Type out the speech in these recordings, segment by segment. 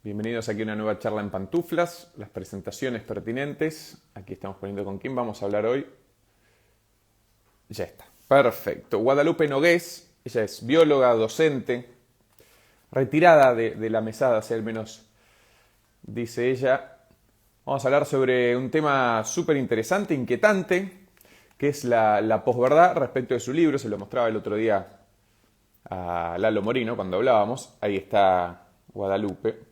Bienvenidos aquí a una nueva charla en pantuflas, las presentaciones pertinentes. Aquí estamos poniendo con quién vamos a hablar hoy. Ya está, perfecto. Guadalupe Nogués, ella es bióloga, docente, retirada de la mesada, si al menos dice ella. Vamos a hablar sobre un tema súper interesante, inquietante, que es la posverdad respecto de su libro. Se lo mostraba el otro día a Lalo Morino cuando hablábamos. Ahí está Guadalupe.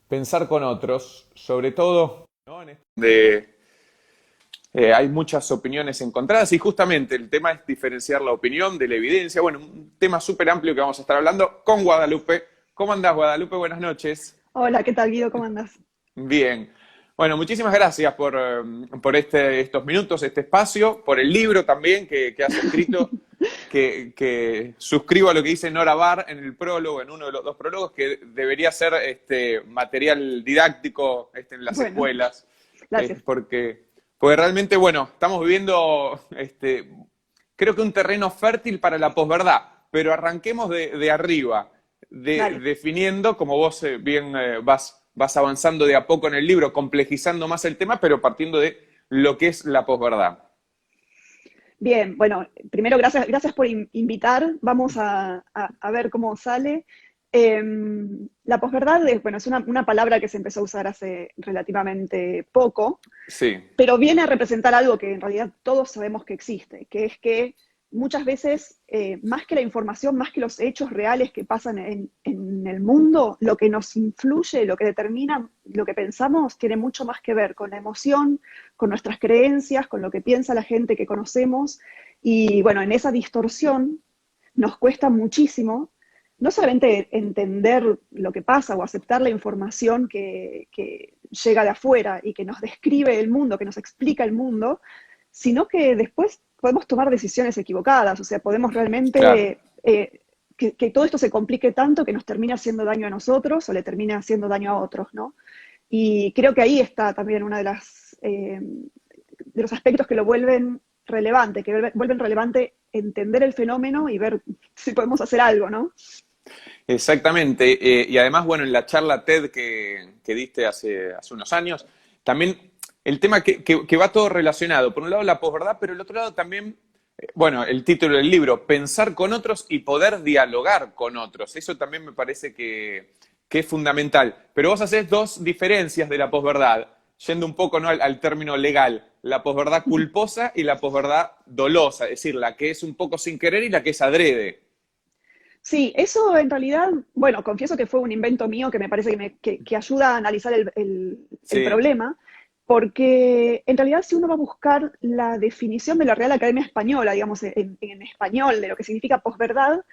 Pensar con otros, sobre todo, ¿no? Hay muchas opiniones encontradas y justamente el tema es diferenciar la opinión de la evidencia. Bueno, un tema súper amplio que vamos a estar hablando con Guadalupe. ¿Cómo andás, Guadalupe? Buenas noches. Hola, ¿qué tal, Guido? ¿Cómo andás? Bien. Bueno, muchísimas gracias por estos minutos, este espacio, por el libro también que has escrito, que suscribo a lo que dice Nora Barr en el prólogo, en uno de los dos prólogos, que debería ser material didáctico en las Bueno, escuelas, gracias. porque realmente, bueno, estamos viviendo, creo que un terreno fértil para la posverdad, pero arranquemos de arriba, Dale. definiendo, como vos bien vas avanzando de a poco en el libro, complejizando más el tema, pero partiendo de lo que es la posverdad. Bien, bueno, primero gracias por invitar. Vamos a ver cómo sale. La posverdad bueno, es una palabra que se empezó a usar hace relativamente poco, Sí, pero viene a representar algo que en realidad todos sabemos que existe, que es que muchas veces, más que la información, más que los hechos reales que pasan en el mundo, lo que nos influye, lo que determina lo que pensamos, tiene mucho más que ver con la emoción, con nuestras creencias, con lo que piensa la gente que conocemos. Y bueno, en esa distorsión nos cuesta muchísimo no solamente entender lo que pasa o aceptar la información que llega de afuera y que nos describe el mundo, que nos explica el mundo, sino que después podemos tomar decisiones equivocadas, o sea, podemos claro. realmente que todo esto se complique tanto que nos termine haciendo daño a nosotros o le termine haciendo daño a otros, ¿no? Y creo que ahí está también una de los aspectos que lo vuelven relevante, que vuelven relevante entender el fenómeno y ver si podemos hacer algo, ¿no? Exactamente. Y además, bueno, en la charla TED que diste hace unos años, también el tema que va todo relacionado. Por un lado, la posverdad, pero el otro lado también, bueno, el título del libro, pensar con otros y poder dialogar con otros. Eso también me parece que es fundamental. Pero vos hacés dos diferencias de la posverdad, yendo un poco, ¿no?, al término legal. La posverdad culposa y la posverdad dolosa, es decir, la que es un poco sin querer y la que es adrede. Sí, eso en realidad, bueno, confieso que fue un invento mío que me parece que ayuda a analizar el Sí, problema, porque en realidad si uno va a buscar la definición de la Real Academia Española, digamos, en español, de lo que significa posverdad,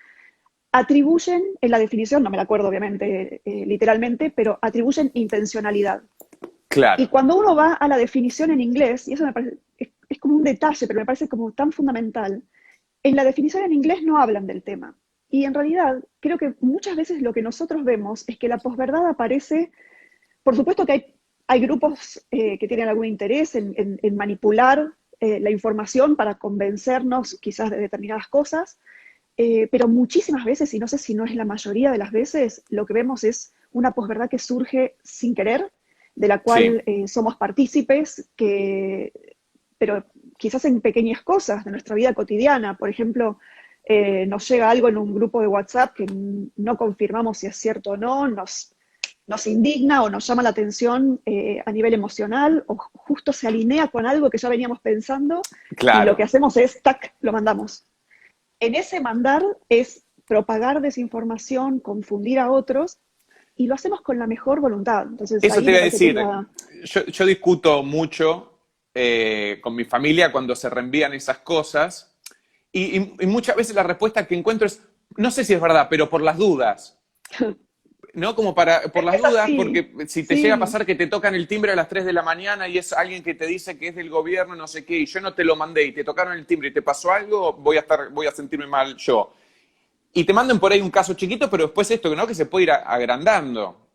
atribuyen, en la definición, no me la acuerdo obviamente literalmente, pero atribuyen intencionalidad. Y claro. cuando uno va a la definición en inglés, y eso me parece, es como un detalle, pero me parece como tan fundamental, en la definición en inglés no hablan del tema. Y en realidad, creo que muchas veces lo que nosotros vemos es que la posverdad aparece, por supuesto que hay grupos que tienen algún interés en manipular la información para convencernos quizás de determinadas cosas, pero muchísimas veces, y no sé si no es la mayoría de las veces, lo que vemos es una posverdad que surge sin querer, de la Sí. cual somos partícipes, pero quizás en pequeñas cosas de nuestra vida cotidiana. Por ejemplo, nos llega algo en un grupo de WhatsApp que no confirmamos si es cierto o no, nos indigna o nos llama la atención a nivel emocional, o justo se alinea con algo que ya veníamos pensando, y lo que Claro. hacemos es, tac, lo mandamos. En ese mandar es propagar desinformación, confundir a otros, y lo hacemos con la mejor voluntad. Entonces Eso ahí te me iba a parece que es decir. la... Yo discuto mucho con mi familia cuando se reenvían esas cosas y muchas veces la respuesta que encuentro es, no sé si es verdad, pero por las dudas. ¿No? Como por las Es dudas, así, porque si te llega a sí, pasar que te tocan el timbre a las 3 de la mañana y es alguien que te dice que es del gobierno, no sé qué, y yo no te lo mandé y te tocaron el timbre y te pasó algo, voy a sentirme mal yo. Y te mandan por ahí un caso chiquito, pero después esto, ¿no? Que se puede ir agrandando.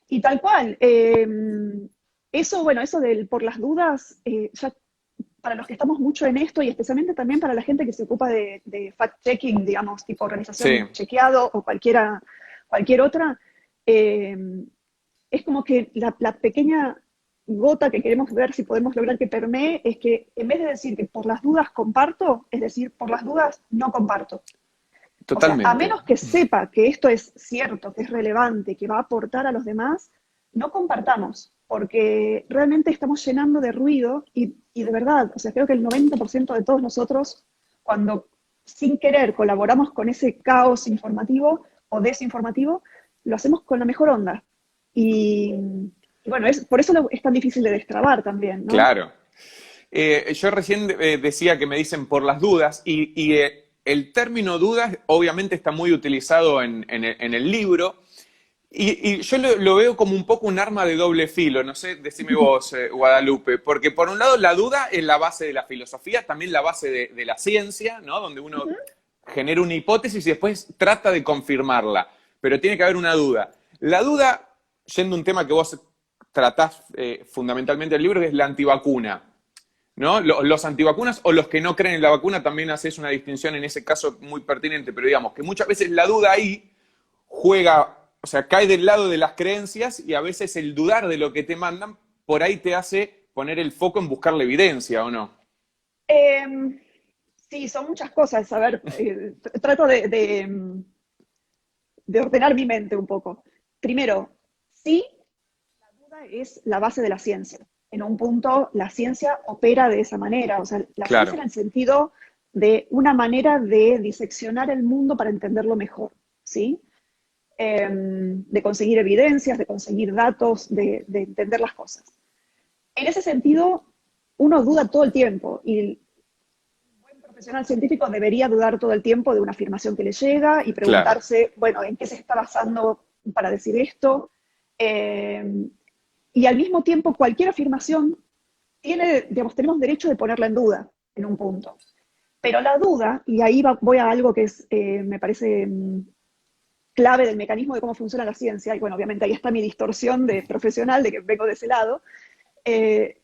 y tal cual. Eso, bueno, eso del por las dudas, ya para los que estamos mucho en esto y especialmente también para la gente que se ocupa de fact-checking, digamos, tipo Sí, organización chequeado o cualquier otra, eh, es como que la pequeña gota que queremos ver si podemos lograr que permee es que en vez de decir que por las dudas comparto, es decir, por las dudas no comparto. O sea, a Totalmente. menos que sepa que esto es cierto, que es relevante, que va a aportar a los demás, no compartamos, porque realmente estamos llenando de ruido y de verdad, o sea, creo que el 90% de todos nosotros, cuando sin querer colaboramos con ese caos informativo o desinformativo, lo hacemos con la mejor onda. Y, y bueno, por eso es tan difícil de destrabar también, ¿no? Claro. Yo recién decía que me dicen por las dudas y el término dudas obviamente está muy utilizado en el libro y yo lo veo como un poco un arma de doble filo, no sé, decime vos, Guadalupe, porque por un lado la duda es la base de la filosofía, también la base de la ciencia, ¿no? Donde uno genera una hipótesis y después trata de confirmarla, pero tiene que haber una duda. La duda, yendo a un tema que vos tratás fundamentalmente en el libro, que es la antivacuna. ¿No? Los antivacunas o los que no creen en la vacuna también haces una distinción en ese caso muy pertinente, pero digamos que muchas veces la duda ahí juega, o sea, cae del lado de las creencias y a veces el dudar de lo que te mandan por ahí te hace poner el foco en buscar la evidencia, ¿o no? Eh, sí, son muchas cosas. A ver, trato de ordenar mi mente un poco. Primero, sí, la duda es la base de la ciencia. En un punto, la ciencia opera de esa manera. O sea, la ciencia Claro, en el sentido de una manera de diseccionar el mundo para entenderlo mejor, ¿sí? De conseguir evidencias, de conseguir datos, de entender las cosas. En ese sentido, uno duda todo el tiempo y un profesional científico debería dudar todo el tiempo de una afirmación que le llega y claro. preguntarse, bueno, ¿en qué se está basando para decir esto? Eh, y al mismo tiempo, cualquier afirmación tiene, digamos, tenemos derecho de ponerla en duda en un punto. Pero la duda, y ahí voy a algo que es, me parece clave del mecanismo de cómo funciona la ciencia, y bueno, obviamente ahí está mi distorsión de profesional, de que vengo de ese lado, eh,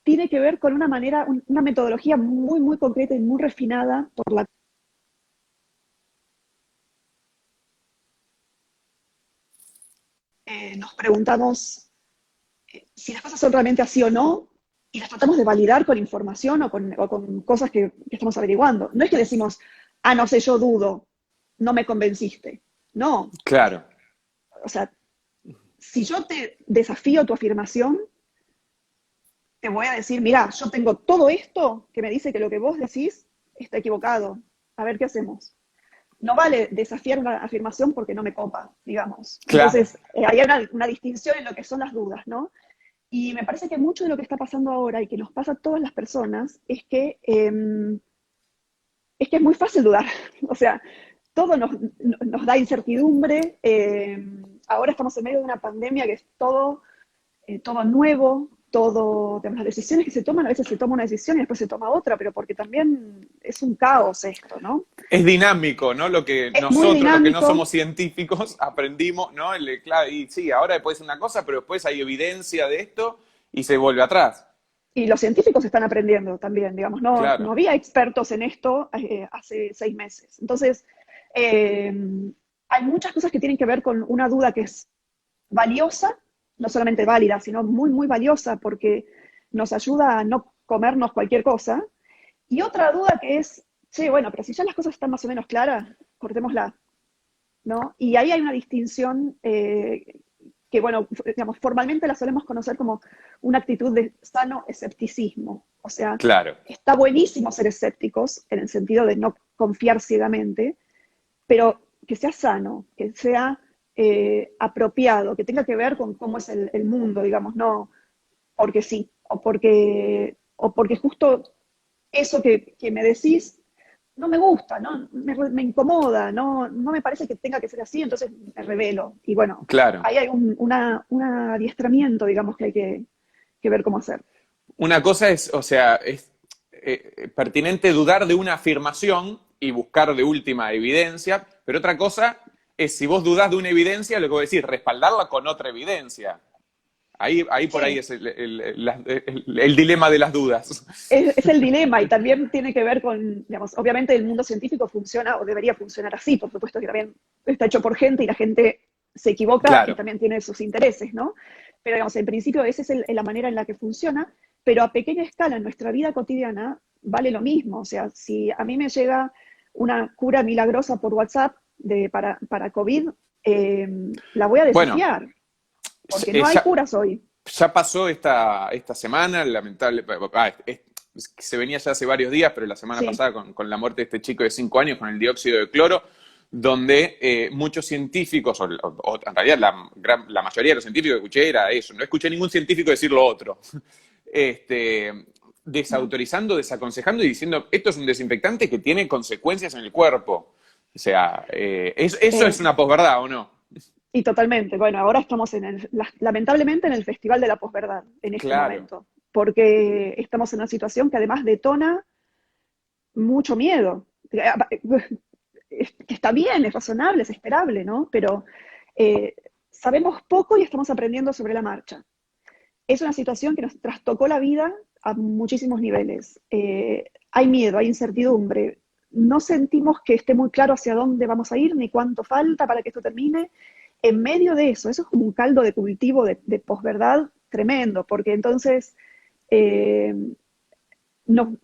tiene que ver con una manera, una metodología muy, muy concreta y muy refinada por la que nos preguntamos si las cosas son realmente así o no, y las tratamos de validar con información o con cosas que estamos averiguando. No es que decimos, ah, no sé, yo dudo, no me convenciste. No, Claro, o sea, si yo te desafío tu afirmación, te voy a decir, mira, yo tengo todo esto que me dice que lo que vos decís está equivocado. A ver qué hacemos. No vale desafiar una afirmación porque no me copa, digamos. claro. Entonces, hay una distinción en lo que son las dudas, ¿no? Y me parece que mucho de lo que está pasando ahora y que nos pasa a todas las personas es que es muy fácil dudar. O sea, todo nos da incertidumbre. Ahora estamos en medio de una pandemia que es todo, todo nuevo, todo, digamos, las decisiones que se toman, a veces se toma una decisión y después se toma otra, pero porque también es un caos esto, ¿no? Es dinámico, ¿no? Lo que Es muy nosotros, los que no dinámico somos científicos, aprendimos, ¿no? Claro, y sí, ahora puede ser una cosa, pero después hay evidencia de esto y se vuelve atrás. y los científicos están aprendiendo también, digamos, no Claro, había expertos en esto hace 6 meses. Entonces, eh, hay muchas cosas que tienen que ver con una duda que es valiosa, no solamente válida, sino muy, muy valiosa porque nos ayuda a no comernos cualquier cosa. Y otra duda que es, che, bueno, pero si ya las cosas están más o menos claras, cortémosla, ¿no? Y ahí hay una distinción que, bueno, digamos, formalmente la solemos conocer como una actitud de sano escepticismo. O sea, claro. está buenísimo ser escépticos en el sentido de no confiar ciegamente, pero que sea sano, que sea apropiado, que tenga que ver con cómo es el mundo, digamos, no porque sí, o porque justo eso que me decís no me gusta, ¿no? Me incomoda, no me parece que tenga que ser así, entonces me revelo. Y bueno, Claro. ahí hay un adiestramiento, digamos, que hay que ver cómo hacer. Una cosa es, o sea, es pertinente dudar de una afirmación y buscar de última evidencia, pero otra cosa es si vos dudás de una evidencia, lo que voy a decir, respaldarla con otra evidencia. Ahí por ahí Sí, es el dilema de las dudas. es el dilema y también tiene que ver con, digamos, obviamente el mundo científico funciona o debería funcionar así, por supuesto que también está hecho por gente y la gente se equivoca y Claro. también tiene sus intereses, ¿no? Pero digamos, en principio esa es la manera en la que funciona, pero a pequeña escala en nuestra vida cotidiana vale lo mismo. O sea, si a mí me llega una cura milagrosa por WhatsApp para COVID, eh, la voy a Bueno, desafiar, porque no hay ya, curas hoy. ya pasó esta semana, lamentable, se venía ya hace varios días, pero la semana Sí, pasada con la muerte de este chico de 5 años con el dióxido de cloro, donde muchos científicos, o en realidad la mayoría de los científicos que escuché era eso, no escuché ningún científico decir lo otro, este, no. desautorizando, desaconsejando y diciendo, esto es un desinfectante que tiene consecuencias en el cuerpo. O sea, eso es Eh, una posverdad, ¿o no? y totalmente. Bueno, ahora estamos lamentablemente en el Festival de la Posverdad, en este Claro, momento, porque estamos en una situación que además detona mucho miedo. Que está bien, es razonable, es esperable, ¿no? Pero eh, sabemos poco y estamos aprendiendo sobre la marcha. Es una situación que nos trastocó la vida a muchísimos niveles. Hay miedo, hay incertidumbre. No sentimos que esté muy claro hacia dónde vamos a ir, ni cuánto falta para que esto termine. En medio de eso es como un caldo de cultivo de posverdad tremendo, porque entonces eh, no,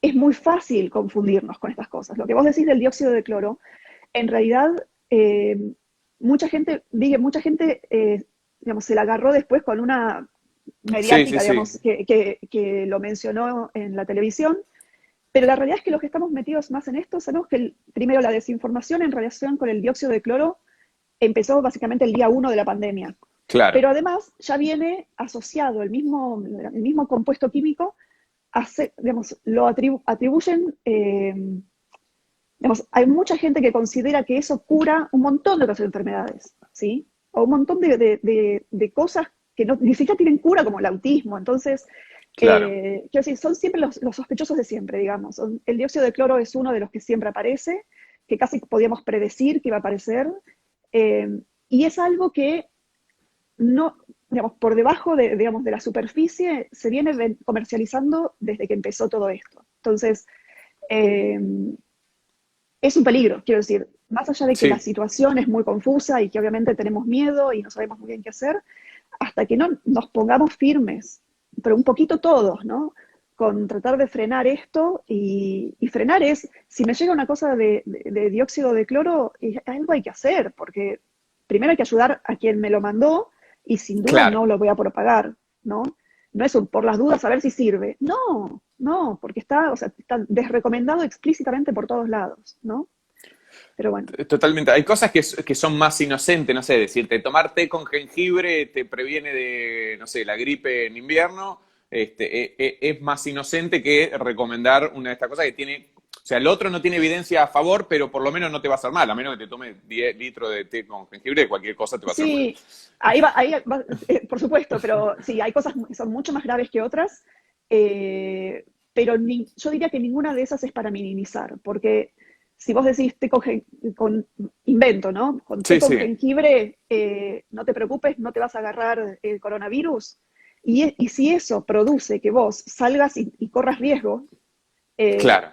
es muy fácil confundirnos con estas cosas. Lo que vos decís del dióxido de cloro, en realidad mucha gente digamos, se la agarró después con una sí, sí, mediática, sí, digamos, que lo mencionó en la televisión, pero la realidad es que los que estamos metidos más en esto sabemos que primero la desinformación en relación con el dióxido de cloro empezó básicamente el día 1 de la pandemia. claro. Pero además ya viene asociado el mismo compuesto químico, digamos, atribuyen, digamos, hay mucha gente que considera que eso cura un montón de otras enfermedades, ¿sí? O un montón de cosas que ni siquiera tienen cura, como el autismo. Entonces, Claro. quiero decir, son siempre los sospechosos de siempre, digamos. El dióxido de cloro es uno de los que siempre aparece, que casi podíamos predecir que iba a aparecer, y es algo que no, digamos, por debajo digamos, de la superficie se viene comercializando desde que empezó todo esto. Entonces, eh, es un peligro, quiero decir, más allá de que la Sí, situación es muy confusa y que obviamente tenemos miedo y no sabemos muy bien qué hacer, hasta que no nos pongamos firmes, pero un poquito todos, ¿no? Con tratar de frenar esto y frenar es, si me llega una cosa de dióxido de cloro, algo hay que hacer, porque primero hay que ayudar a quien me lo mandó y sin duda claro. no lo voy a propagar, ¿no? No es un por las dudas a ver si sirve. No, no, porque o sea, está desrecomendado explícitamente por todos lados, ¿no? Pero bueno, Totalmente. Hay cosas que son más inocentes, no sé, decirte, tomar té con jengibre te previene de, no sé, la gripe en invierno, es más inocente que recomendar una de estas cosas que tiene, o sea, el otro no tiene evidencia a favor, pero por lo menos no te va a hacer mal, a menos que te tomes 10 litros de té con jengibre, cualquier cosa te va a hacer mal. sí, por supuesto, pero sí, hay cosas que son mucho más graves que otras, pero yo diría que ninguna de esas es para minimizar, porque si vos decís té invento, ¿no? Con té Sí, con sí, jengibre, no te preocupes, no te vas a agarrar el coronavirus, y si eso produce que vos salgas y corras riesgo, eh, claro.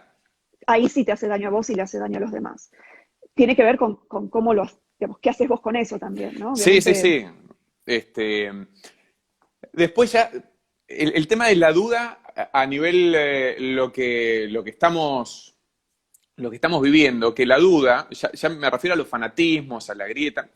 ahí sí te hace daño a vos y le hace daño a los demás. Tiene que ver con cómo digamos, qué haces vos con eso también, ¿no? Sí, sí, Obviamente, sí. Este, Después ya, el tema de la duda a nivel lo que estamos viviendo, que la duda, ya me refiero a los fanatismos, a la grieta,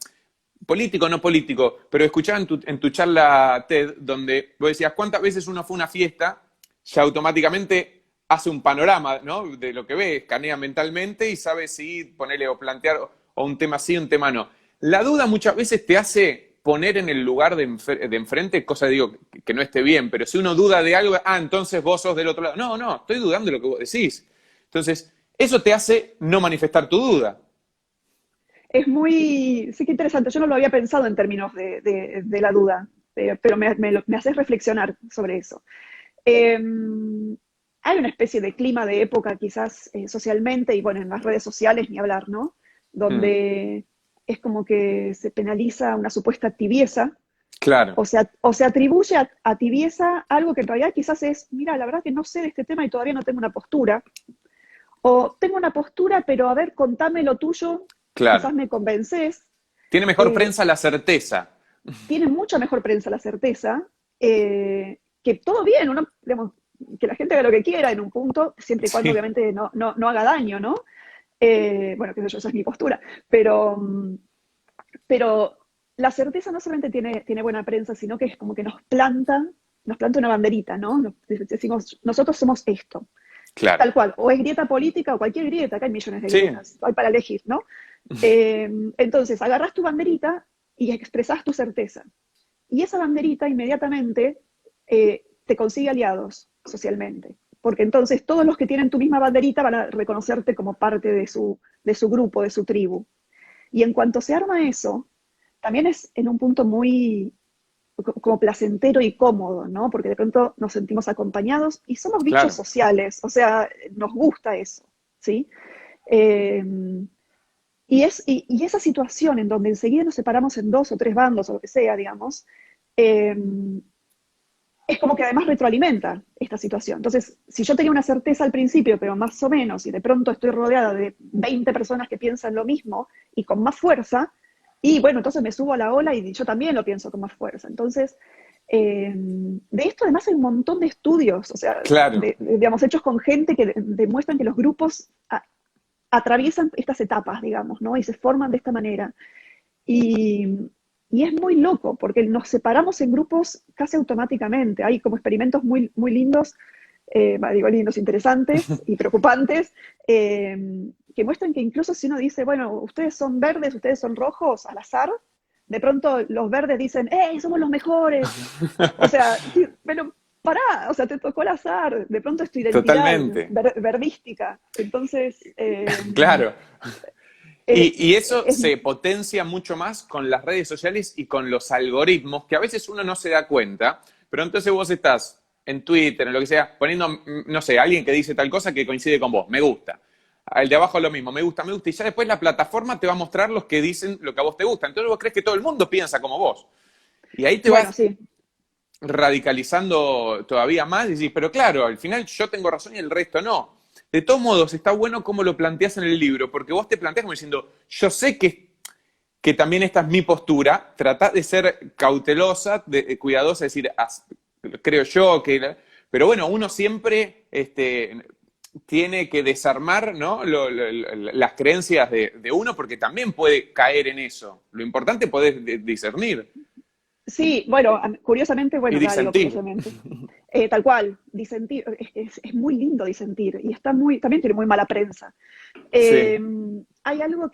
político o no político, pero escuchaba en tu charla TED, donde vos decías, ¿cuántas veces uno fue a una fiesta? Ya automáticamente hace un panorama, ¿no? De lo que ve, escanea mentalmente y sabe si ponerle o plantear o un tema sí, un tema no. La duda muchas veces te hace poner en el lugar de enfrente, cosa digo que no esté bien, pero si uno duda de algo, entonces vos sos del otro lado. No, no, estoy dudando de lo que vos decís. Entonces, eso te hace no manifestar tu duda. sí que interesante, yo no lo había pensado en términos de la duda, pero me haces reflexionar sobre eso. Eh, Hay una especie de clima de época quizás socialmente y bueno, en las redes sociales ni hablar, ¿no? Mm, Donde es como que se penaliza una supuesta tibieza claro, o se atribuye a tibieza algo que en realidad quizás es, mira, la verdad que no sé de este tema y todavía no tengo una postura, o tengo una postura, pero a ver, contame lo tuyo, claro. quizás me convences, Tiene mejor prensa la certeza. Tiene mucha mejor prensa la certeza, que todo bien, uno, digamos, que la gente haga lo que quiera en un punto, siempre y cuando Sí, obviamente no haga daño, ¿no? Bueno, qué sé yo, esa es mi postura, pero la certeza no solamente tiene buena prensa, sino que es como que nos planta una banderita, ¿no? Nos decimos, nosotros somos esto, claro. tal cual, o es grieta política o cualquier grieta, acá hay millones de Sí, grietas, hay para elegir, ¿no? Entonces, agarrás tu banderita y expresás tu certeza. Y esa banderita inmediatamente te consigue aliados socialmente. Porque entonces todos los que tienen tu misma banderita van a reconocerte como parte de su grupo, de su tribu. Y en cuanto se arma eso, también es en un punto muy como placentero y cómodo, ¿no? Porque de pronto nos sentimos acompañados y somos bichos claro. sociales, o sea, nos gusta eso, ¿sí? Eh, y esa situación en donde enseguida nos separamos en dos o tres bandos o lo que sea, digamos, eh, es como que además retroalimenta esta situación. Entonces, si yo tenía una certeza al principio, pero más o menos, y de pronto estoy rodeada de 20 personas que piensan lo mismo y con más fuerza, y bueno, entonces me subo a la ola y yo también lo pienso con más fuerza. Entonces, de esto además hay un montón de estudios, o sea, Claro. digamos, hechos con gente que demuestran que los grupos atraviesan estas etapas, digamos, ¿no? Y se forman de esta manera. Y, y es muy loco, porque nos separamos en grupos casi automáticamente. Hay como experimentos muy, muy lindos, digo lindos, interesantes y preocupantes, que muestran que incluso si uno dice, bueno, ustedes son verdes, ustedes son rojos, al azar, de pronto los verdes dicen, ¡eh, somos los mejores! O sea, sí, pero pará, o sea, te tocó al azar, de pronto es tu identidad Totalmente. verdística. Entonces, Claro. Y eso es, se potencia mucho más con las redes sociales y con los algoritmos, que a veces uno no se da cuenta, pero entonces vos estás en Twitter, en lo que sea, poniendo, no sé, alguien que dice tal cosa que coincide con vos, me gusta. El de abajo lo mismo, me gusta, y ya después la plataforma te va a mostrar los que dicen lo que a vos te gusta. Entonces vos crees que todo el mundo piensa como vos. Y ahí te bueno, vas sí. radicalizando todavía más y decís, pero claro, al final yo tengo razón y el resto no. De todos modos, está bueno cómo lo planteas en el libro, porque vos te planteas como diciendo, yo sé que también esta es mi postura, tratá de ser cautelosa, cuidadosa, es decir, creo yo que... Pero bueno, uno siempre tiene que desarmar, ¿no? Las creencias de uno, porque también puede caer en eso. Lo importante es poder discernir Sí, bueno, curiosamente, y bueno, acá digo disentir. curiosamente, tal cual, disentir, es muy lindo disentir y también tiene muy mala prensa. Sí. Eh, Hay algo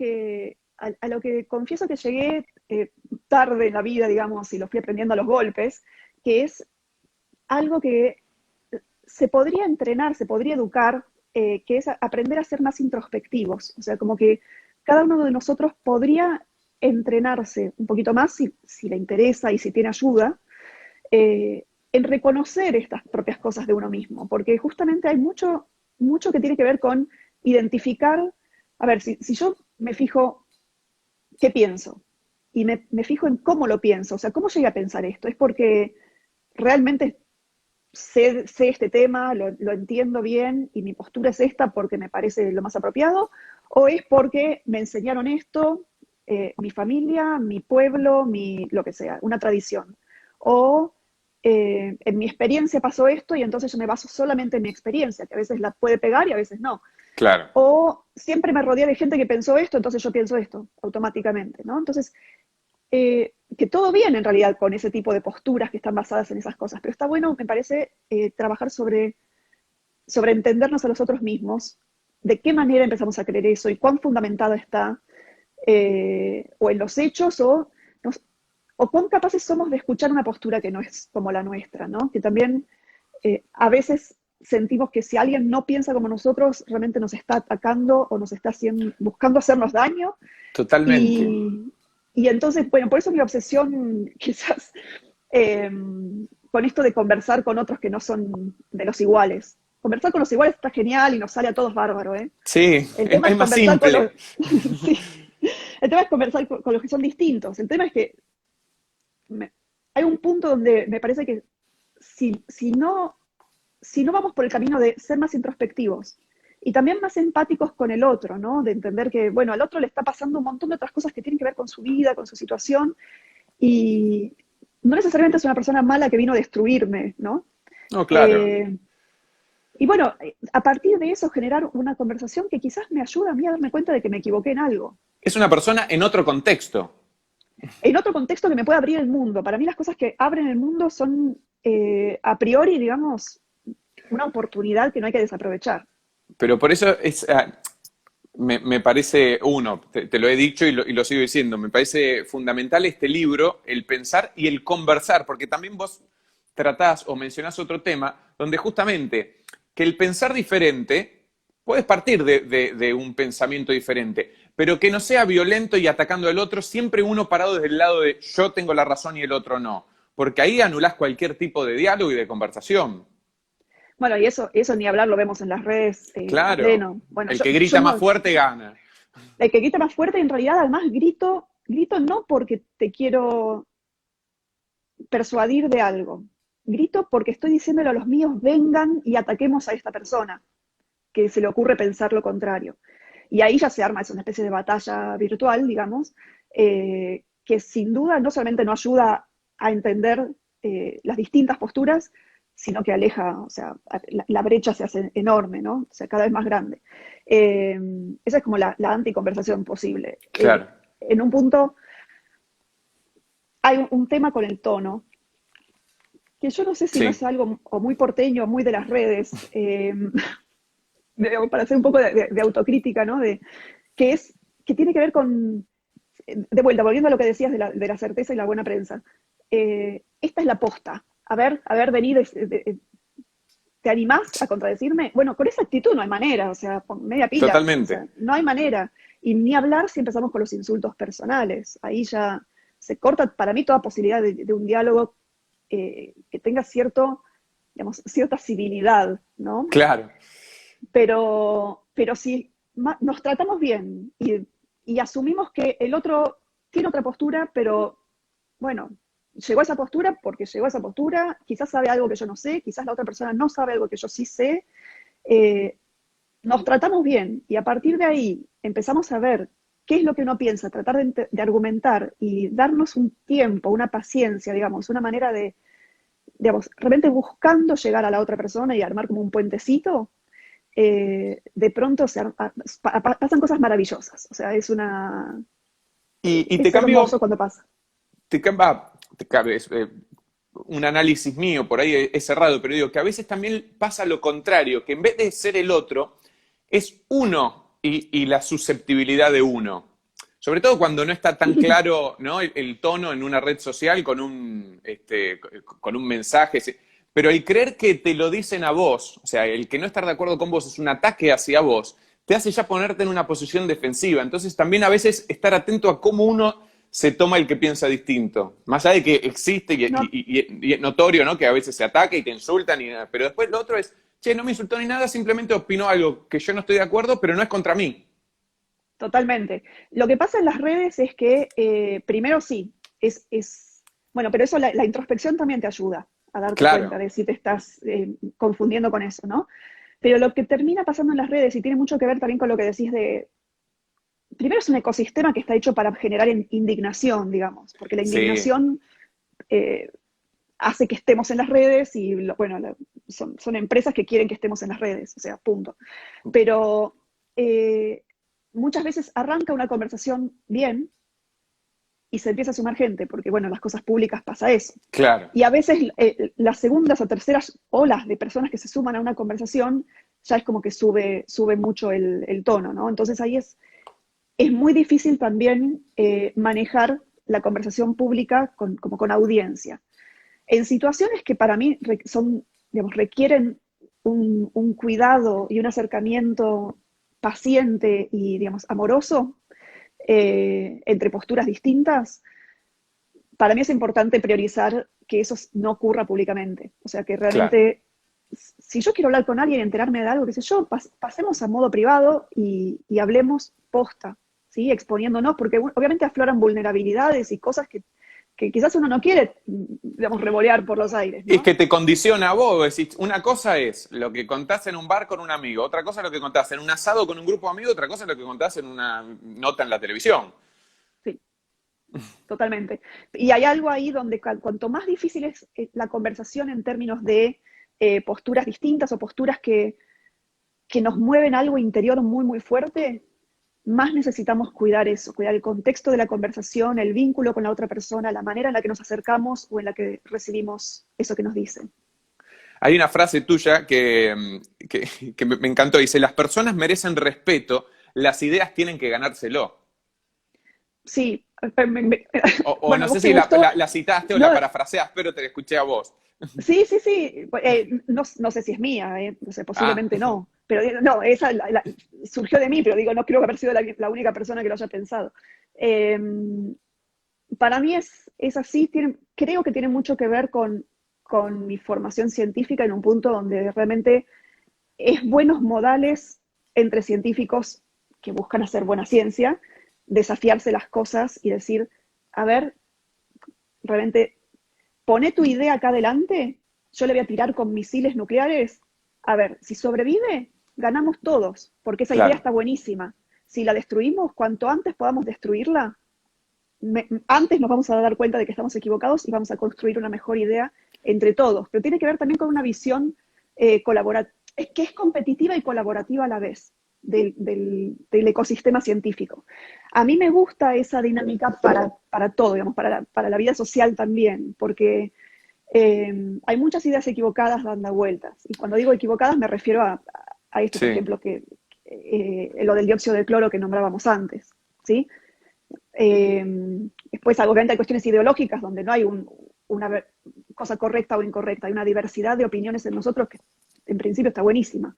a lo que confieso que llegué tarde en la vida, digamos, y lo fui aprendiendo a los golpes, que es algo que se podría entrenar, se podría educar, que es aprender a ser más introspectivos. O sea, como que cada uno de nosotros podría entrenarse un poquito más si le interesa y si tiene ayuda, en reconocer estas propias cosas de uno mismo, porque justamente hay mucho que tiene que ver con identificar, a ver, si yo me fijo qué pienso y me fijo en cómo lo pienso, o sea, cómo llegué a pensar esto, es porque realmente sé este tema, lo entiendo bien y mi postura es esta porque me parece lo más apropiado, o es porque me enseñaron esto, mi familia, mi pueblo, lo que sea, una tradición. O en mi experiencia pasó esto y entonces yo me baso solamente en mi experiencia, que a veces la puede pegar y a veces no. Claro. O siempre me rodeé de gente que pensó esto, entonces yo pienso esto automáticamente, ¿no? Entonces, que todo bien en realidad con ese tipo de posturas que están basadas en esas cosas, pero está bueno, me parece, trabajar sobre entendernos a nosotros mismos, de qué manera empezamos a creer eso y cuán fundamentada está, o en los hechos, o cuán capaces somos de escuchar una postura que no es como la nuestra, ¿no? Que también a veces sentimos que si alguien no piensa como nosotros, realmente nos está atacando o nos está buscando hacernos daño. Totalmente. Y entonces, bueno, por eso mi obsesión quizás eh, con esto de conversar con otros que no son de los iguales. Conversar con los iguales está genial y nos sale a todos bárbaro, ¿eh? Sí, El tema es es más conversar con los... simple. sí. El tema es conversar con los que son distintos. El tema es que hay un punto donde me parece que si no vamos por el camino de ser más introspectivos y también más empáticos con el otro, ¿no? De entender que, bueno, al otro le está pasando un montón de otras cosas que tienen que ver con su vida, con su situación, y no necesariamente es una persona mala que vino a destruirme, ¿no? No, claro. Eh, y bueno, a partir de eso generar una conversación que quizás me ayuda a mí a darme cuenta de que me equivoqué en algo. Es una persona en otro contexto. En otro contexto que me puede abrir el mundo. Para mí las cosas que abren el mundo son a priori, digamos, una oportunidad que no hay que desaprovechar. Pero por eso me parece, te lo he dicho y lo sigo diciendo, me parece fundamental este libro, el pensar y el conversar, porque también vos tratás o mencionás otro tema donde justamente que el pensar diferente, puedes partir de un pensamiento diferente, pero que no sea violento y atacando al otro, siempre uno parado desde el lado de yo tengo la razón y el otro no, porque ahí anulás cualquier tipo de diálogo y de conversación. Bueno, y eso ni hablar lo vemos en las redes a Claro, pleno. Bueno, el que yo grita más no, fuerte gana. el que grita más fuerte, en realidad, además grito no porque te quiero persuadir de algo, grito porque estoy diciéndole a los míos, vengan y ataquemos a esta persona, que se le ocurre pensar lo contrario. Y ahí ya se arma, es una especie de batalla virtual, digamos, que sin duda no solamente no ayuda a entender las distintas posturas, sino que aleja, o sea, la brecha se hace enorme, ¿no? O sea, cada vez más grande. Esa es como la anticonversación posible. Claro, En un punto hay un tema con el tono, que yo no sé si no sí, es algo o muy porteño o muy de las redes, para hacer un poco de autocrítica, ¿no? Que tiene que ver con, de vuelta, volviendo a lo que decías de la certeza y la buena prensa. Esta es la posta. A ver, vení, ¿te animás a contradecirme? Bueno, con esa actitud no hay manera, o sea, con media pila, o sea, totalmente. no hay manera. Y ni hablar si empezamos con los insultos personales. Ahí ya se corta para mí toda posibilidad de un diálogo que tenga digamos, cierta civilidad, ¿no? Claro. Pero si nos tratamos bien y asumimos que el otro tiene otra postura, pero bueno, llegó a esa postura porque llegó a esa postura, quizás sabe algo que yo no sé, quizás la otra persona no sabe algo que yo sí sé, eh, nos tratamos bien y a partir de ahí empezamos a ver qué es lo que uno piensa, tratar de argumentar y darnos un tiempo, una paciencia, digamos, una manera de, digamos, realmente buscando llegar a la otra persona y armar como un puentecito, de pronto pasan cosas maravillosas. O sea, Y te es hermoso cambio, cuando pasa. te cambia, te cambio, un análisis mío, por ahí es cerrado, pero digo que a veces también pasa lo contrario, que en vez de ser el otro, es uno y la susceptibilidad de uno. Sobre todo cuando no está tan claro, ¿no? El tono en una red social con un mensaje. Pero el creer que te lo dicen a vos, o sea, el que no estar de acuerdo con vos es un ataque hacia vos, te hace ya ponerte en una posición defensiva. Entonces también a veces estar atento a cómo uno se toma el que piensa distinto. Más allá de que existe No, y es notorio, ¿no? Que a veces se ataca y te insultan, pero después lo otro es, che, no me insultó ni nada, simplemente opinó algo que yo no estoy de acuerdo, pero no es contra mí. totalmente. Lo que pasa en las redes es que, primero sí, bueno, pero eso la introspección también te ayuda a darte cuenta Claro, de si te estás confundiendo con eso, ¿no? Pero lo que termina pasando en las redes, y tiene mucho que ver también con lo que decís primero es un ecosistema que está hecho para generar indignación, digamos, porque la sí, indignación eh, hace que estemos en las redes y, bueno, son empresas que quieren que estemos en las redes, o sea, punto. Pero eh, muchas veces arranca una conversación bien y se empieza a sumar gente, porque, bueno, en las cosas públicas pasa eso. claro. Y a veces las segundas o terceras olas de personas que se suman a una conversación ya es como que sube mucho el tono, ¿no? Entonces ahí es muy difícil también manejar la conversación pública como con audiencia. En situaciones que para mí digamos, requieren un cuidado y un acercamiento paciente y, digamos, amoroso entre posturas distintas, para mí es importante priorizar que eso no ocurra públicamente. O sea, que Claro. realmente, si yo quiero hablar con alguien, enterarme de algo, qué sé yo, pasemos a modo privado y hablemos posta, ¿sí? Exponiéndonos, porque obviamente afloran vulnerabilidades y cosas que quizás uno no quiere, digamos, revolear por los aires, Es ¿no? que te condiciona a vos. Decís, una cosa es lo que contás en un bar con un amigo, otra cosa es lo que contás en un asado con un grupo de amigos, otra cosa es lo que contás en una nota en la televisión. Sí, totalmente. Y hay algo ahí donde cuanto más difícil es la conversación en términos de posturas distintas o posturas que nos mueven algo interior muy, muy fuerte, más necesitamos cuidar eso, cuidar el contexto de la conversación, el vínculo con la otra persona, la manera en la que nos acercamos o en la que recibimos eso que nos dicen. Hay una frase tuya que me encantó. Dice, las personas merecen respeto, las ideas tienen que ganárselo. Sí, O bueno, no a sé vos te si gustó. la citaste o No, la parafraseás, pero te la escuché a vos. sí, sí, sí. No, no sé si es mía, no sé, Ah, posiblemente no. Pero no, esa surgió de mí, pero digo, no creo haber sido la única persona que lo haya pensado. Eh, para mí es así, creo que tiene mucho que ver con mi formación científica en un punto donde realmente es buenos modales entre científicos que buscan hacer buena ciencia, desafiarse las cosas y decir, a ver, realmente pone tu idea acá adelante, yo le voy a tirar con misiles nucleares, a ver, si sobrevive, ganamos todos, porque esa idea claro. está buenísima. Si la destruimos, cuanto antes podamos destruirla, antes nos vamos a dar cuenta de que estamos equivocados y vamos a construir una mejor idea entre todos. Pero tiene que ver también con una visión colaborativa, que es competitiva y colaborativa a la vez del ecosistema científico. A mí me gusta esa dinámica para todo, digamos, para la vida social también, porque hay muchas ideas equivocadas dando vueltas. Y cuando digo equivocadas me refiero a esto, por Sí, ejemplo, lo del dióxido de cloro que nombrábamos antes, ¿sí? Eh, Después, obviamente, hay cuestiones ideológicas donde no hay una cosa correcta o incorrecta, hay una diversidad de opiniones en nosotros que en principio está buenísima.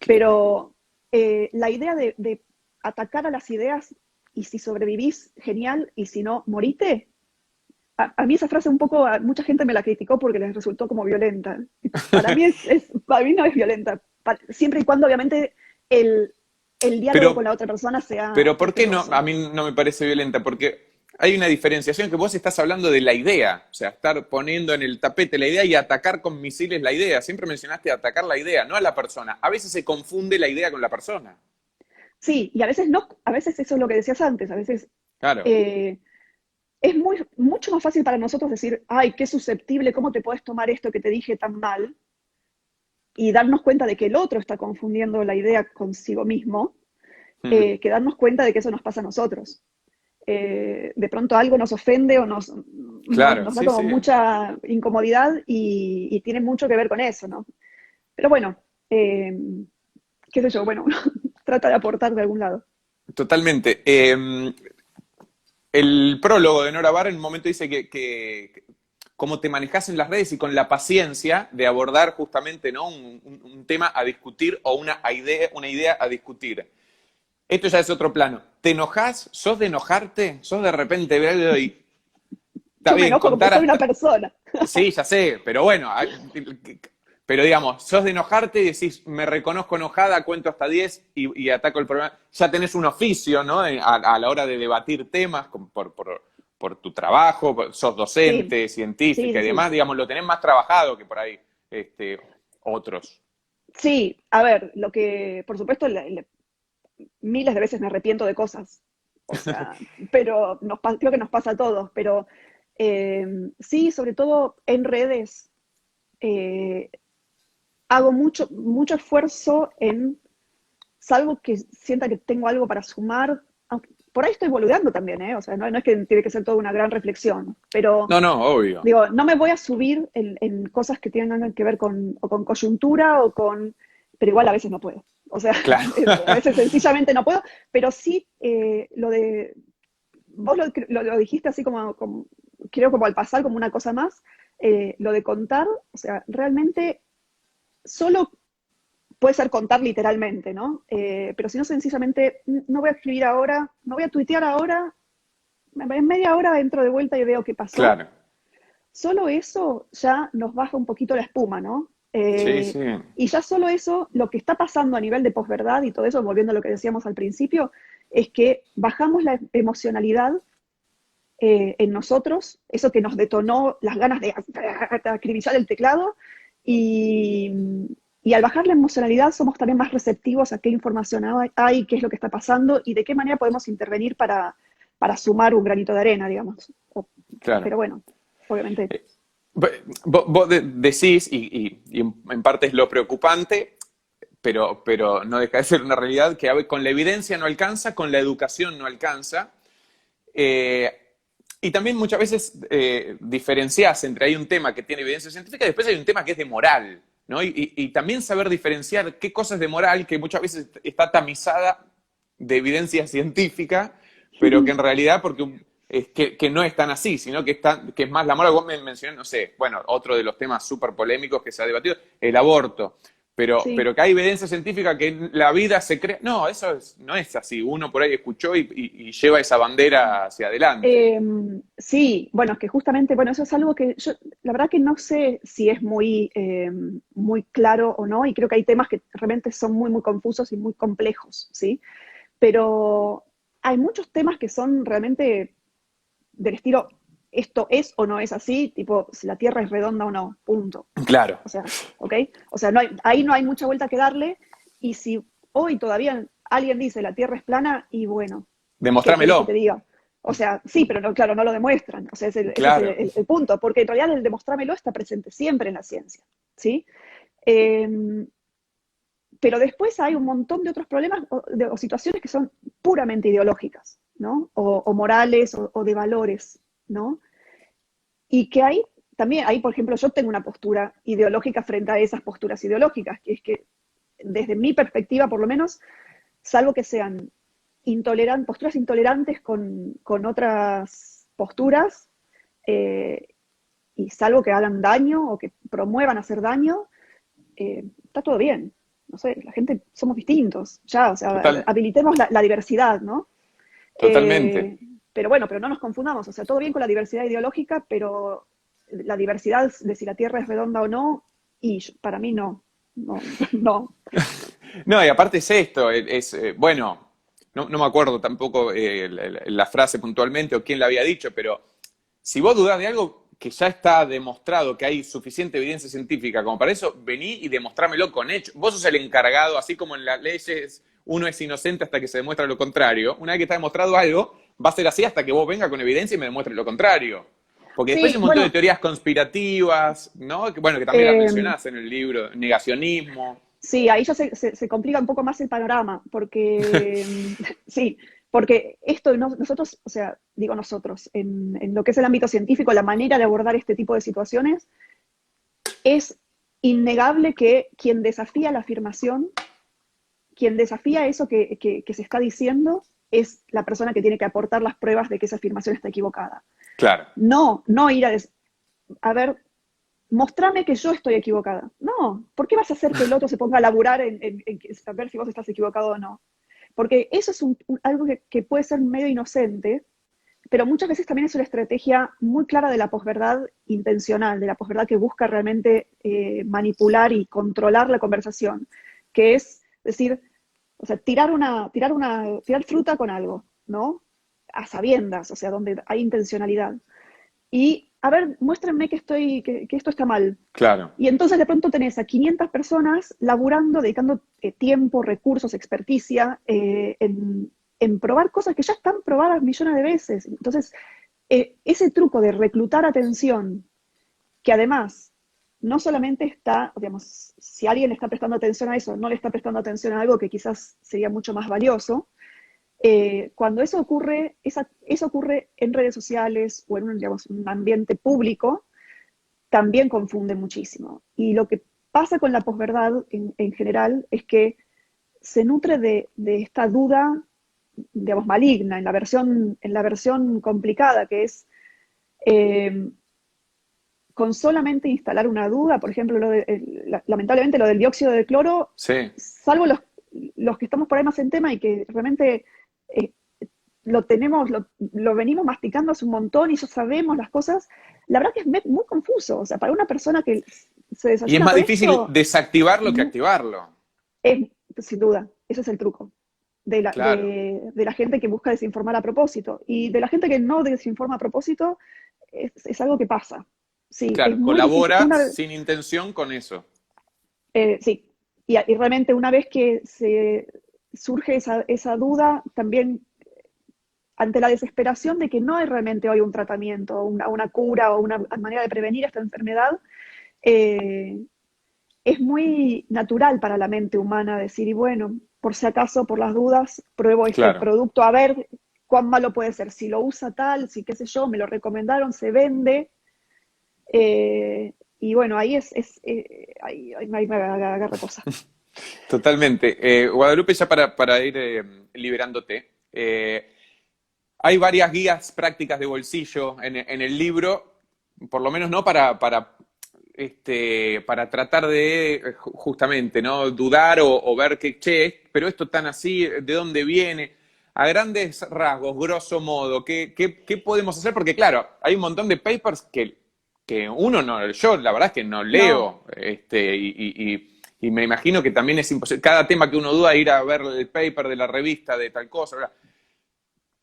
Pero la idea de atacar a las ideas y si sobrevivís, genial, y si no, morite. A mí esa frase un poco, mucha gente me la criticó porque les resultó como violenta. Para mí, para mí no es violenta, siempre y cuando obviamente el, el diálogo con pero la otra persona sea Pero ¿por qué no? A respetuoso. mí no me parece violenta, porque hay una diferenciación que vos estás hablando de la idea, o sea, estar poniendo en el tapete la idea y atacar con misiles la idea. Siempre mencionaste atacar la idea, no a la persona. A veces se confunde la idea con la persona. Sí, y a veces no, a veces eso es lo que decías antes, a veces Claro, eh, es mucho más fácil para nosotros decir, ay, qué susceptible, ¿cómo te puedes tomar esto que te dije tan mal? Y darnos cuenta de que el otro está confundiendo la idea consigo mismo, mm, que darnos cuenta de que eso nos pasa a nosotros. De pronto algo nos ofende o claro, nos da sí, como sí. mucha incomodidad y tiene mucho que ver con eso, ¿no? Pero bueno, eh, qué sé yo, bueno, uno trata de aportar de algún lado. Totalmente. El prólogo de Nora Barr en un momento dice cómo te manejas en las redes y con la paciencia de abordar justamente, ¿no? Un tema a discutir o una idea a discutir. Esto ya es otro plano. ¿Te enojas? ¿Sos de enojarte? ¿Sos de repente ver algo y está Yo me bien, enojo porque contar soy una hasta... persona. Sí, ya sé, pero bueno, pero digamos, sos de enojarte y decís, me reconozco enojada, cuento hasta 10 y ataco el problema. Ya tenés un oficio, ¿no? A la hora de debatir temas por tu trabajo, sos Sí, docente, sí, científica sí, y sí. demás, digamos, lo tenés más trabajado que por ahí este, otros. Sí, a ver, lo que, por supuesto, miles de veces me arrepiento de cosas, o sea, pero creo que nos pasa a todos, pero eh, sí, sobre todo en redes, eh, hago mucho esfuerzo en, salvo que sienta que tengo algo para sumar, por ahí estoy boludeando también, ¿eh? O sea, no es que tiene que ser toda una gran reflexión, pero No, no, obvio. digo, no me voy a subir en cosas que tienen que ver o con coyuntura o con, pero igual a veces no puedo. O sea, Claro. a veces sencillamente no puedo, pero sí vos lo dijiste así creo como al pasar como una cosa más, lo de contar, o sea, realmente solo puede ser contar literalmente, ¿no? Pero si no, sencillamente no voy a escribir ahora, no voy a tuitear ahora, en media hora entro de vuelta y veo qué pasó. Claro. Solo eso ya nos baja un poquito la espuma, ¿no? Sí, sí. Y ya solo eso, lo que está pasando a nivel de posverdad y todo eso, volviendo a lo que decíamos al principio, es que bajamos la emocionalidad en nosotros, eso que nos detonó las ganas de acribillar el teclado, y, y al bajar la emocionalidad somos también más receptivos a qué información hay, qué es lo que está pasando y de qué manera podemos intervenir para sumar un granito de arena, digamos. Claro. Pero bueno, obviamente. Vos decís, y en parte es lo preocupante, pero no deja de ser una realidad, que con la evidencia no alcanza, con la educación no alcanza. Y también muchas veces diferenciás entre hay un tema que tiene evidencia científica y después hay un tema que es de moral, ¿no? Y también saber diferenciar qué cosa es de moral, que muchas veces está tamizada de evidencia científica, pero que en realidad que no es tan así, sino que es más la moral. Vos me mencionás, no sé, bueno, otro de los temas súper polémicos que se ha debatido, el aborto. Sí. Pero que hay evidencia científica que la vida se crea. No, no es así. Uno por ahí escuchó y lleva esa bandera hacia adelante. Sí, bueno, es que justamente, bueno, eso es algo que yo, la verdad que no sé si es muy claro o no, y creo que hay temas que realmente son muy confusos y muy complejos, ¿sí? Pero hay muchos temas que son realmente del estilo, esto es o no es así, tipo, si la Tierra es redonda o no, punto. Claro. O sea, ¿ok? O sea, ahí no hay mucha vuelta que darle, y si hoy todavía alguien dice la Tierra es plana, y bueno, ¿qué quieres que te Demostrámelo. diga? O sea, sí, pero no, claro, no lo demuestran. O sea, ese es Claro. el punto, porque en realidad el demostrámelo está presente siempre en la ciencia, ¿sí? Eh, pero después hay un montón de otros problemas o situaciones que son puramente ideológicas, ¿no? O morales o de valores, ¿no? Y que ahí, por ejemplo, yo tengo una postura ideológica frente a esas posturas ideológicas, que es que, desde mi perspectiva por lo menos, salvo que sean posturas intolerantes con otras posturas, eh, y salvo que hagan daño o que promuevan hacer daño, está todo bien. No sé, la gente somos distintos, ya, o sea, Total, habilitemos la diversidad, ¿no? totalmente. Eh, pero bueno, pero no nos confundamos, o sea, todo bien con la diversidad ideológica, pero la diversidad de si la Tierra es redonda o no, para mí no, no, no. No, y aparte es esto, bueno, no me acuerdo tampoco la frase puntualmente o quién la había dicho, pero si vos dudás de algo que ya está demostrado, que hay suficiente evidencia científica como para eso, vení y demostrámelo con hechos. Vos sos el encargado, así como en las leyes uno es inocente hasta que se demuestra lo contrario. Una vez que está demostrado algo, va a ser así hasta que vos venga con evidencia y me demuestre lo contrario. Porque después hay Sí, un montón de bueno, teorías conspirativas, ¿no? Bueno, que también las eh, mencionás en el libro, negacionismo. sí, ahí ya se complica un poco más el panorama, porque sí, porque esto nosotros, o sea, digo nosotros, en lo que es el ámbito científico, la manera de abordar este tipo de situaciones, es innegable que quien desafía la afirmación, quien desafía eso que se está diciendo, es la persona que tiene que aportar las pruebas de que esa afirmación está equivocada. Claro. No ir a ver, mostrame que yo estoy equivocada. No, ¿por qué vas a hacer que el otro se ponga a laburar en saber si vos estás equivocado o no? Porque eso es algo que puede ser medio inocente, pero muchas veces también es una estrategia muy clara de la posverdad intencional, de la posverdad que busca realmente manipular y controlar la conversación, que es decir, o sea, tirar fruta con algo, ¿no? A sabiendas, o sea, donde hay intencionalidad. Y, a ver, muéstrenme que esto está mal. Claro. Y entonces de pronto tenés a 500 personas laburando, dedicando tiempo, recursos, experticia, en probar cosas que ya están probadas millones de veces. Entonces, ese truco de reclutar atención, que además no solamente está, digamos, si alguien está prestando atención a eso, no le está prestando atención a algo que quizás sería mucho más valioso, cuando eso ocurre en redes sociales o en digamos, un ambiente público, también confunde muchísimo. Y lo que pasa con la posverdad en general es que se nutre de esta duda, digamos, maligna, en la versión complicada, que es eh, con solamente instalar una duda, por ejemplo, lamentablemente lo del dióxido de cloro, Sí. salvo los que estamos por ahí más en tema y que realmente eh, lo venimos masticando hace un montón y ya sabemos las cosas, la verdad que es muy confuso. O sea, para una persona que se Y es desayuna más con difícil esto, desactivarlo que ujú, activarlo. es, sin duda, ese es el truco. Claro, de la gente que busca desinformar a propósito. Y de la gente que no desinforma a propósito, es algo que pasa. Sí, es claro, muy difícil. colabora sin intención con eso. Sí, y realmente una vez que se surge esa duda, también ante la desesperación de que no hay realmente hoy un tratamiento, una cura o una manera de prevenir esta enfermedad, eh, es muy natural para la mente humana decir, y bueno, por si acaso, por las dudas, pruebo este Claro. producto a ver cuán malo puede ser, si lo usa tal, si qué sé yo, me lo recomendaron, se vende. Y bueno, ahí me agarra cosa. Totalmente. Guadalupe, ya para ir liberándote, hay varias guías prácticas de bolsillo en el libro, por lo menos no para tratar de justamente, ¿no? Dudar o ver que, che, pero esto tan así, ¿de dónde viene? A grandes rasgos, grosso modo, ¿qué podemos hacer? Porque claro, hay un montón de papers que uno no, yo la verdad es que no No, leo, y me imagino que también es imposible, cada tema que uno duda, ir a ver el paper de la revista de tal cosa, ¿verdad?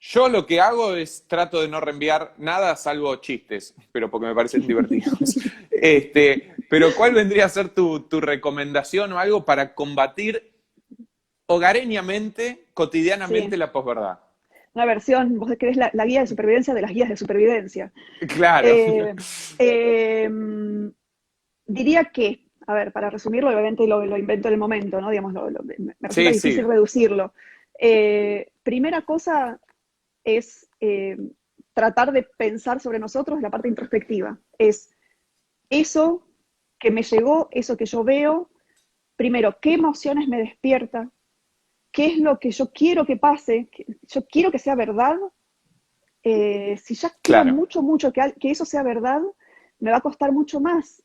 Yo lo que hago es trato de no reenviar nada salvo chistes, pero porque me parecen divertidos. Pero ¿cuál vendría a ser tu recomendación o algo para combatir hogareñamente, cotidianamente sí. la posverdad? Una versión, vos querés la guía de supervivencia de las guías de supervivencia. Claro. Eh, eh, Diría que, a ver, para resumirlo, obviamente lo invento en el momento, ¿no? Digamos, me resulta Sí, difícil sí, reducirlo. Primera cosa es tratar de pensar sobre nosotros la parte introspectiva. Es eso que me llegó, eso que yo veo, primero, qué emociones me despierta, qué es lo que yo quiero que pase, yo quiero que sea verdad. Si ya quiero claro, mucho, mucho que eso sea verdad, me va a costar mucho más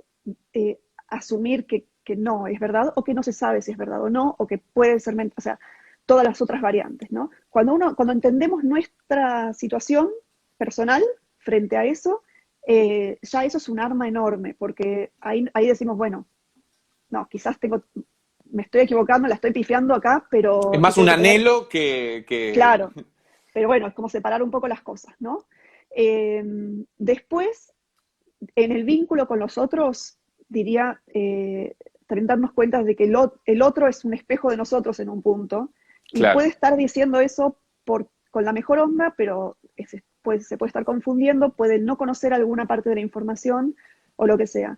asumir que no es verdad o que no se sabe si es verdad o no, o que puede ser, o sea, todas las otras variantes, ¿no? Cuando entendemos nuestra situación personal frente a eso, ya eso es un arma enorme, porque ahí decimos, bueno, no, quizás me estoy equivocando, la estoy pifiando acá, es pero, y más un tengo que tener, anhelo que... claro, pero bueno, es como separar un poco las cosas, ¿no? Eh, Después, en el vínculo con los otros, diría, también darnos cuenta de que el otro es un espejo de nosotros en un punto, y Claro. puede estar diciendo eso con la mejor onda, pero se puede estar confundiendo, puede no conocer alguna parte de la información o lo que sea.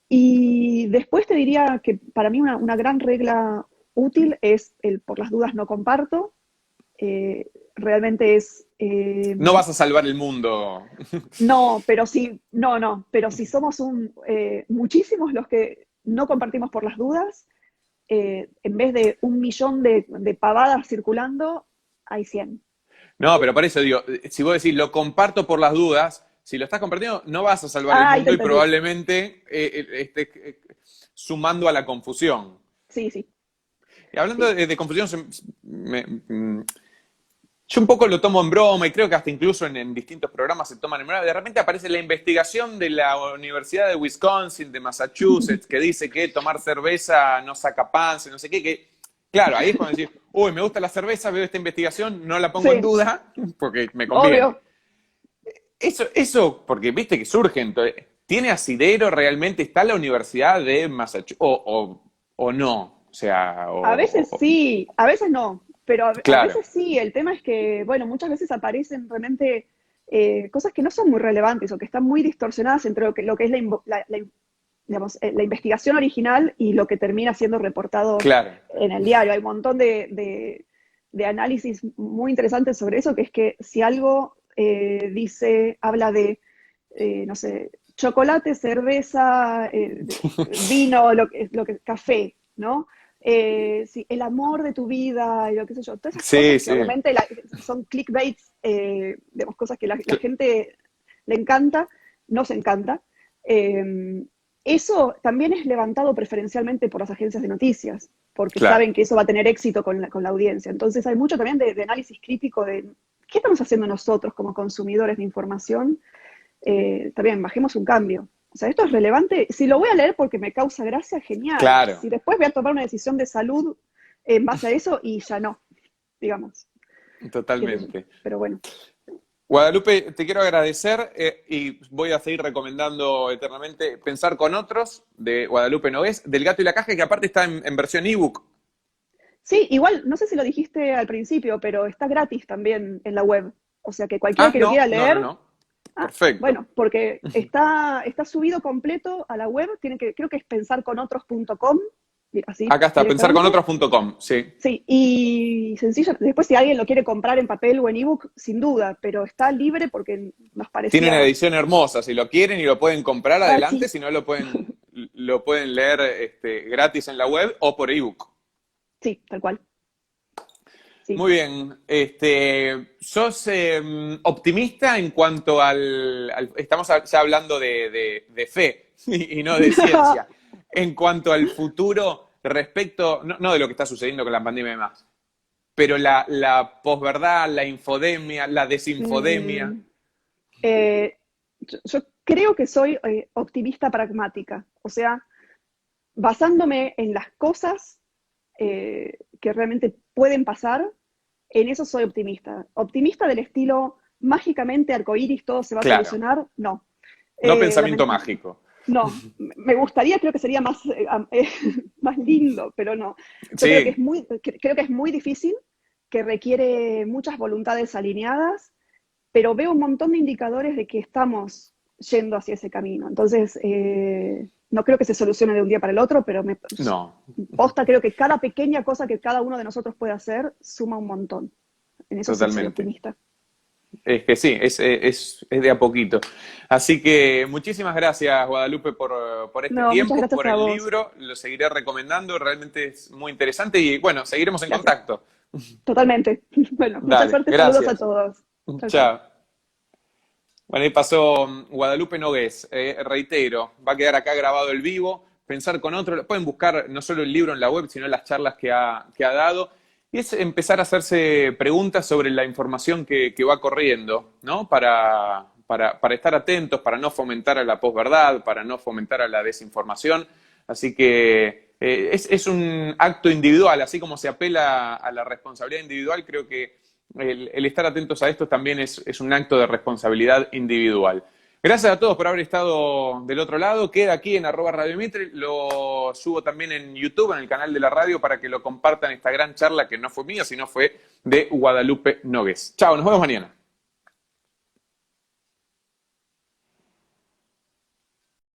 Y después te diría que para mí una gran regla útil es el por las dudas no comparto. Realmente es No vas a salvar el mundo. no, pero sí, no, pero si somos muchísimos los que no compartimos por las dudas, en vez de 1 millón de pavadas circulando, hay 100. No, pero por eso digo, si vos decís lo comparto por las dudas, si lo estás compartiendo, no vas a salvar el Ah, ahí te mundo y entendí. probablemente estés sumando a la confusión. Sí, sí, Y hablando sí. de confusión, yo un poco lo tomo en broma y creo que hasta incluso en distintos programas se toman en broma. De repente aparece la investigación de la Universidad de Wisconsin, de Massachusetts, que dice que tomar cerveza no saca panza, no sé qué, que claro, ahí es cuando decís, uy, me gusta la cerveza, veo esta investigación, no la pongo en Sí, duda porque me conviene. obvio. Eso, porque viste que surge, entonces, ¿tiene asidero realmente? ¿Está la Universidad de Massachusetts? O no? O sea, A veces sí, a veces no, pero a claro, veces sí. El tema es que, bueno, muchas veces aparecen realmente cosas que no son muy relevantes o que están muy distorsionadas entre lo que es digamos, la investigación original y lo que termina siendo reportado claro, en el diario. Hay un montón de análisis muy interesantes sobre eso, que es que si algo habla de, no sé, chocolate, cerveza, vino, café, ¿no? Sí, el amor de tu vida, y lo que sé yo, todas esas sí, cosas que sí, obviamente son clickbaits, digamos, cosas que la gente le encanta, nos encanta. Eh, Eso también es levantado preferencialmente por las agencias de noticias, porque claro. saben que eso va a tener éxito con la audiencia. Entonces hay mucho también de análisis crítico de qué estamos haciendo nosotros como consumidores de información. También bajemos un cambio. O sea, esto es relevante. Si lo voy a leer porque me causa gracia, genial. Claro. Si después voy a tomar una decisión de salud en base a eso, y ya no. digamos. Totalmente. Pero bueno. Guadalupe, te quiero agradecer y voy a seguir recomendando eternamente Pensar con otros, de Guadalupe Nogués, del Gato y la Caja, que aparte está en versión ebook. Sí, igual, no sé si lo dijiste al principio, pero está gratis también en la web. O sea que cualquiera Ah, que lo no, quiera no, no, leer, no. Perfecto. bueno, porque está subido completo a la web, creo que es pensarconotros.com, así Acá está, directamente. pensarconotros.com, sí. Sí, y sencillo, después si alguien lo quiere comprar en papel o en ebook, sin duda, pero está libre porque nos Tiene una parecía, edición hermosa, si lo quieren y lo pueden comprar adelante, sí, si no lo pueden leer gratis en la web o por ebook. sí, tal cual, sí. Muy bien. ¿Sos optimista en cuanto estamos ya hablando de fe y no de ciencia, en cuanto al futuro respecto, no de lo que está sucediendo con la pandemia y demás, pero la posverdad, la infodemia, la desinfodemia? Mm, eh, yo creo que soy optimista pragmática, o sea, basándome en las cosas que realmente pueden pasar, en eso soy optimista. Optimista del estilo mágicamente arcoíris, todo se va a Claro, solucionar, no. no pensamiento Lamentablemente. mágico. No, me gustaría, creo que sería más, más lindo, pero no. Yo Sí, creo que es muy difícil, que requiere muchas voluntades alineadas, pero veo un montón de indicadores de que estamos yendo hacia ese camino. Entonces, no creo que se solucione de un día para el otro, pero no, posta creo que cada pequeña cosa que cada uno de nosotros puede hacer suma un montón. En eso sí soy totalmente. optimista. Es que sí, es de a poquito. Así que muchísimas gracias, Guadalupe, por este No, muchas tiempo, gracias por a el vos. libro. Lo seguiré recomendando, realmente es muy interesante y bueno, seguiremos en Gracias. contacto. Totalmente. Bueno, mucha Dale, suerte, saludos a gracias. todos. Chao, chao. Chao. Bueno, ahí pasó Guadalupe Nogués. Reitero, va a quedar acá grabado el vivo. Pensar con otro. Pueden buscar no solo el libro en la web, sino las charlas que ha dado. Y es empezar a hacerse preguntas sobre la información que va corriendo, ¿no? Para estar atentos, para no fomentar a la posverdad, para no fomentar a la desinformación. Así que es un acto individual, así como se apela a la responsabilidad individual, creo que el estar atentos a esto también es un acto de responsabilidad individual. Gracias a todos por haber estado del otro lado. Queda aquí en @Radio Mitre. Lo subo también en YouTube, en el canal de la radio, para que lo compartan esta gran charla que no fue mía, sino fue de Guadalupe Nogués. Chao, nos vemos mañana.